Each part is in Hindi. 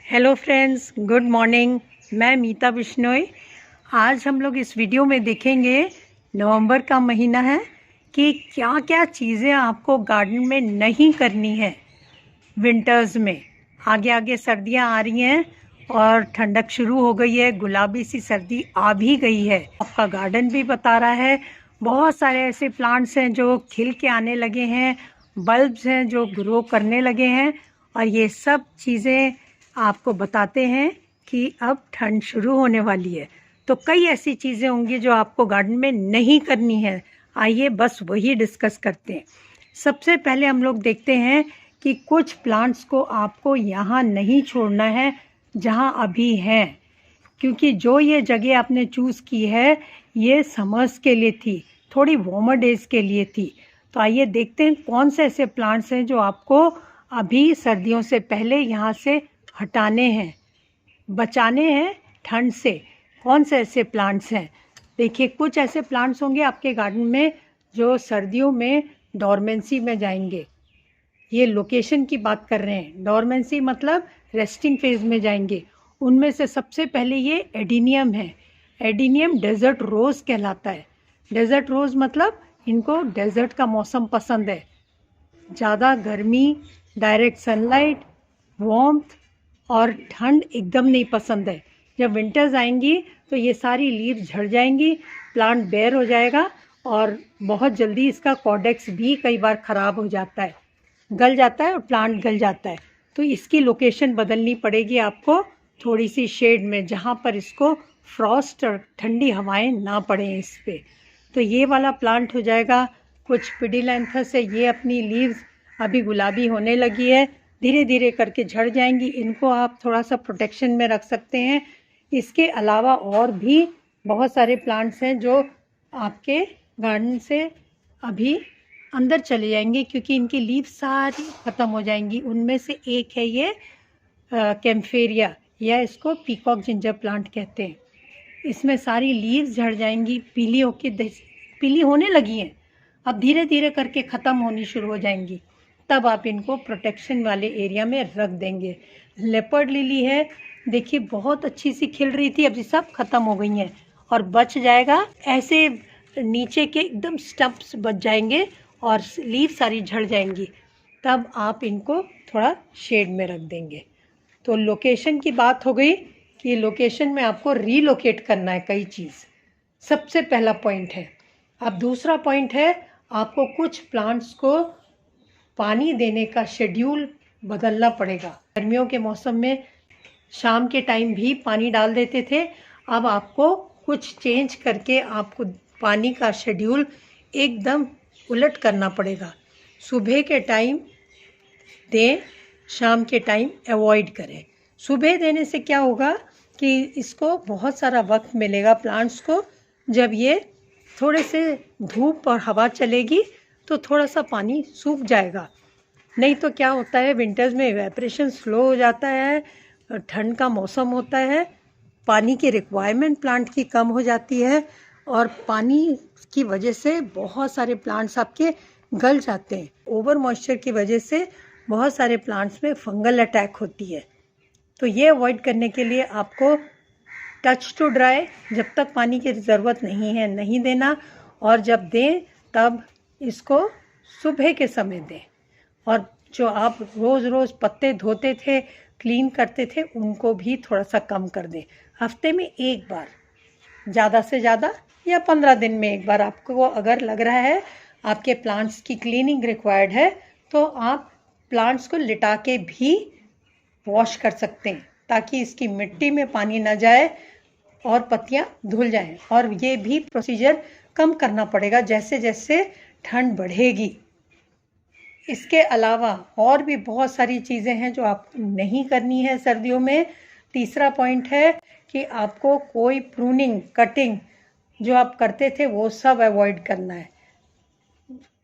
Hello friends, good morning. मैं मीता बिश्नोई। आज हम लोग इस वीडियो में देखेंगे, नवंबर का महीना है, कि क्या क्या चीज़ें आपको गार्डन में नहीं करनी है विंटर्स में। आगे आगे सर्दियां आ रही हैं और ठंडक शुरू हो गई है, गुलाबी सी सर्दी आ भी गई है। आपका गार्डन भी बता रहा है, बहुत सारे ऐसे प्लांट्स हैं जो खिल के आने लगे हैं, बल्ब्स हैं जो ग्रो करने लगे हैं, और ये सब चीज़ें आपको बताते हैं कि अब ठंड शुरू होने वाली है। तो कई ऐसी चीज़ें होंगी जो आपको गार्डन में नहीं करनी है। आइए बस वही डिस्कस करते हैं। सबसे पहले हम लोग देखते हैं कि कुछ प्लांट्स को आपको यहाँ नहीं छोड़ना है जहाँ अभी हैं, क्योंकि जो ये जगह आपने चूज़ की है ये समर्स के लिए थी, थोड़ी वार्मर डेज के लिए थी। तो आइए देखते हैं कौन से ऐसे प्लांट्स हैं जो आपको अभी सर्दियों से पहले यहाँ से हटाने हैं, बचाने हैं ठंड से। कौन से ऐसे प्लांट्स हैं? देखिए, कुछ ऐसे प्लांट्स होंगे आपके गार्डन में जो सर्दियों में डॉर्मेंसी में जाएंगे। ये लोकेशन की बात कर रहे हैं, डॉर्मेंसी मतलब रेस्टिंग फेज में जाएंगे। उनमें से सबसे पहले ये एडीनियम है। एडीनियम डेजर्ट रोज़ कहलाता है। डेजर्ट रोज़ मतलब इनको डेजर्ट का मौसम पसंद है, ज़्यादा गर्मी, डायरेक्ट सनलाइट, वार्मथ और ठंड एकदम नहीं पसंद है। जब विंटर्स आएंगी तो ये सारी लीव्स झड़ जाएंगी, प्लांट बेयर हो जाएगा और बहुत जल्दी इसका कॉर्डेक्स भी कई बार ख़राब हो जाता है, गल जाता है और प्लांट गल जाता है। तो इसकी लोकेशन बदलनी पड़ेगी आपको, थोड़ी सी शेड में, जहाँ पर इसको फ्रॉस्ट और ठंडी हवाएं ना पड़ें इस पर। तो ये वाला प्लांट हो जाएगा। कुछ पिडिलैंथस है, ये अपनी लीव्स अभी गुलाबी होने लगी है, धीरे धीरे करके झड़ जाएंगी। इनको आप थोड़ा सा प्रोटेक्शन में रख सकते हैं। इसके अलावा और भी बहुत सारे प्लांट्स हैं जो आपके गार्डन से अभी अंदर चले जाएंगे, क्योंकि इनकी लीव सारी ख़त्म हो जाएंगी। उनमें से एक है ये कैम्फेरिया, या इसको पीकॉक जिंजर प्लांट कहते हैं। इसमें सारी लीव्स झड़ जाएंगी, पीली होने लगी हैं, अब धीरे धीरे करके ख़त्म होनी शुरू हो जाएंगी। तब आप इनको प्रोटेक्शन वाले एरिया में रख देंगे। लेपर्ड लिली है, देखिए बहुत अच्छी सी खिल रही थी, अब ये सब ख़त्म हो गई हैं और बच जाएगा। ऐसे नीचे के एकदम स्टम्प्स बच जाएंगे और लीव सारी झड़ जाएंगी। तब आप इनको थोड़ा शेड में रख देंगे। तो लोकेशन की बात हो गई कि लोकेशन में आपको रीलोकेट करना है कई चीज़, सबसे पहला पॉइंट है। अब दूसरा पॉइंट है, आपको कुछ प्लांट्स को पानी देने का शेड्यूल बदलना पड़ेगा। गर्मियों के मौसम में शाम के टाइम भी पानी डाल देते थे, अब आपको कुछ चेंज करके आपको पानी का शेड्यूल एकदम उलट करना पड़ेगा। सुबह के टाइम दें, शाम के टाइम अवॉइड करें। सुबह देने से क्या होगा कि इसको बहुत सारा वक्त मिलेगा प्लांट्स को। जब ये थोड़े से धूप और हवा चलेगी तो थोड़ा सा पानी सूख जाएगा। नहीं तो क्या होता है, विंटर्स में इवेपोरेशन स्लो हो जाता है, ठंड का मौसम होता है, पानी की रिक्वायरमेंट प्लांट की कम हो जाती है और पानी की वजह से बहुत सारे प्लांट्स आपके गल जाते हैं। ओवर मॉइस्चर की वजह से बहुत सारे प्लांट्स में फंगल अटैक होती है। तो ये अवॉइड करने के लिए आपको टच टू ड्राई, जब तक पानी की ज़रूरत नहीं है नहीं देना, और जब दें तब इसको सुबह के समय दें। और जो आप रोज़ रोज़ पत्ते धोते थे, क्लीन करते थे, उनको भी थोड़ा सा कम कर दें। हफ्ते में एक बार, ज़्यादा से ज़्यादा, या 15 दिन में एक बार। आपको अगर लग रहा है आपके प्लांट्स की क्लीनिंग रिक्वायर्ड है तो आप प्लांट्स को लिटा के भी वॉश कर सकते हैं, ताकि इसकी मिट्टी में पानी ना जाए और पत्तियां धुल जाएं। और ये भी प्रोसीजर कम करना पड़ेगा जैसे जैसे ठंड बढ़ेगी। इसके अलावा और भी बहुत सारी चीज़ें हैं जो आप नहीं करनी है सर्दियों में। तीसरा पॉइंट है कि आपको कोई प्रूनिंग, कटिंग जो आप करते थे वो सब अवॉइड करना है।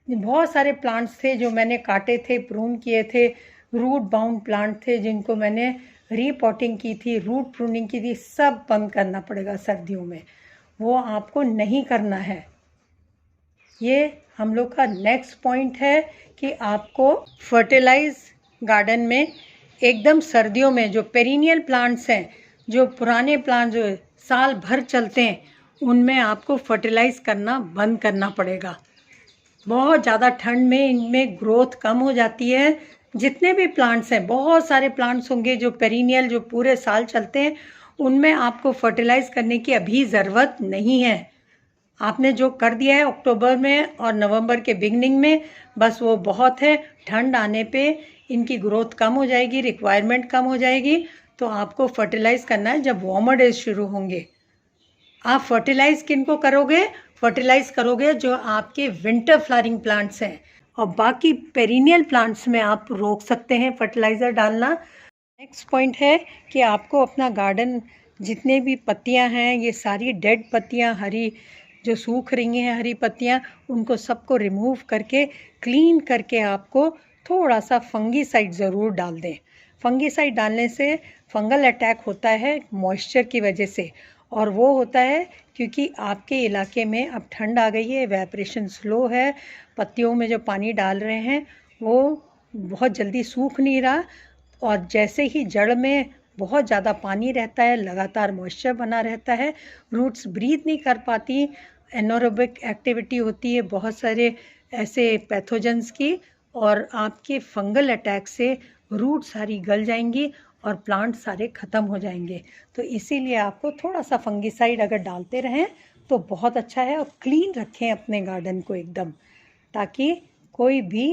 बहुत सारे प्लांट्स थे जो मैंने काटे थे, प्रून किए थे, रूट बाउंड प्लांट थे जिनको मैंने रीपॉटिंग की थी, रूट प्रूनिंग की थी, सब बंद करना पड़ेगा सर्दियों में। वो आपको नहीं करना है। ये हम लोग का नेक्स्ट पॉइंट है कि आपको फर्टिलाइज गार्डन में एकदम सर्दियों में जो पेरिनियल प्लांट्स हैं, जो पुराने प्लांट जो साल भर चलते हैं, उनमें आपको फर्टिलाइज करना बंद करना पड़ेगा। बहुत ज़्यादा ठंड में इनमें ग्रोथ कम हो जाती है। जितने भी प्लांट्स हैं, बहुत सारे प्लांट्स होंगे जो पेरिनियल जो पूरे साल चलते हैं, उनमें आपको फर्टिलाइज करने की अभी ज़रूरत नहीं है। आपने जो कर दिया है अक्टूबर में और नवंबर के बिगनिंग में, बस वो बहुत है। ठंड आने पे इनकी ग्रोथ कम हो जाएगी, रिक्वायरमेंट कम हो जाएगी, तो आपको फर्टिलाइज करना है जब वार्मर डेज शुरू होंगे। आप फर्टिलाइज किन को करोगे? फर्टिलाइज करोगे जो आपके विंटर फ्लावरिंग प्लांट्स हैं, और बाकी पेरिनियल प्लांट्स में आप रोक सकते हैं फर्टिलाइज़र डालना। नेक्स्ट पॉइंट है कि आपको अपना गार्डन जितने भी पत्तियां हैं, ये सारी डेड पत्तियां, हरी जो सूख रही हैं हरी पत्तियां, उनको सबको रिमूव करके क्लीन करके आपको थोड़ा सा फंगीसाइड ज़रूर डाल दें। फंगीसाइड डालने से फंगल अटैक होता है मॉइस्चर की वजह से, और वो होता है क्योंकि आपके इलाके में अब ठंड आ गई है, इवेपोरेशन स्लो है, पत्तियों में जो पानी डाल रहे हैं वो बहुत जल्दी सूख नहीं रहा, और जैसे ही जड़ में बहुत ज़्यादा पानी रहता है, लगातार मॉइस्चर बना रहता है, रूट्स ब्रीथ नहीं कर पाती, एनारोबिक एक्टिविटी होती है बहुत सारे ऐसे पैथोजेंस की, और आपके फंगल अटैक से रूट सारी गल जाएंगी और प्लांट सारे ख़त्म हो जाएंगे। तो इसीलिए आपको थोड़ा सा फंगीसाइड अगर डालते रहें तो बहुत अच्छा है, और क्लीन रखें अपने गार्डन को एकदम, ताकि कोई भी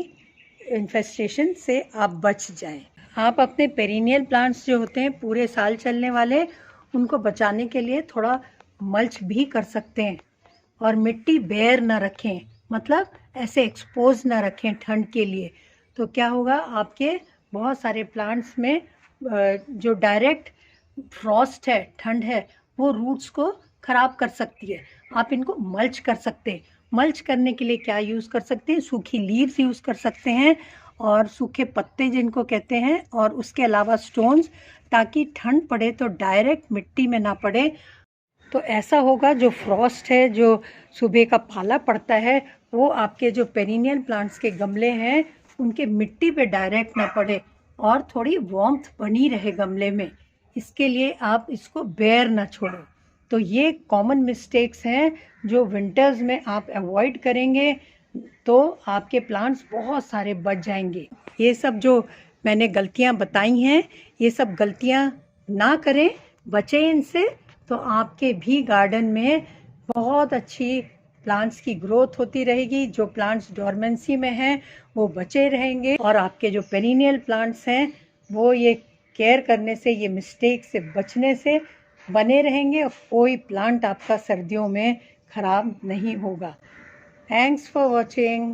इन्फेस्टेशन से आप बच जाएं। आप अपने पेरिनियल प्लांट्स जो होते हैं पूरे साल चलने वाले, उनको बचाने के लिए थोड़ा मल्च भी कर सकते हैं, और मिट्टी बेयर ना रखें, मतलब ऐसे एक्सपोज ना रखें ठंड के लिए। तो क्या होगा, आपके बहुत सारे प्लांट्स में जो डायरेक्ट फ्रॉस्ट है, ठंड है, वो रूट्स को ख़राब कर सकती है। आप इनको मल्च कर सकते हैं। मल्च करने के लिए क्या यूज़ कर सकते हैं? सूखी लीव्स यूज़ कर सकते हैं, और सूखे पत्ते जिनको कहते हैं, और उसके अलावा स्टोन्स, ताकि ठंड पड़े तो डायरेक्ट मिट्टी में ना पड़े। तो ऐसा होगा जो फ्रॉस्ट है, जो सुबह का पाला पड़ता है, वो आपके जो पेरिनियल प्लांट्स के गमले हैं उनके मिट्टी पे डायरेक्ट ना पड़े, और थोड़ी वार्मथ बनी रहे गमले में। इसके लिए आप इसको बेयर ना छोड़ो। तो ये कॉमन मिस्टेक्स हैं जो विंटर्स में आप अवॉइड करेंगे तो आपके प्लांट्स बहुत सारे बच जाएंगे। ये सब जो मैंने गलतियां बताई हैं, ये सब गलतियां ना करें, बचें इनसे, तो आपके भी गार्डन में बहुत अच्छी प्लांट्स की ग्रोथ होती रहेगी। जो प्लांट्स डोरमेंसी में हैं वो बचे रहेंगे, और आपके जो पेरिनियल प्लांट्स हैं वो ये केयर करने से, ये मिस्टेक से बचने से बने रहेंगे, और कोई प्लांट आपका सर्दियों में ख़राब नहीं होगा। Thanks for watching.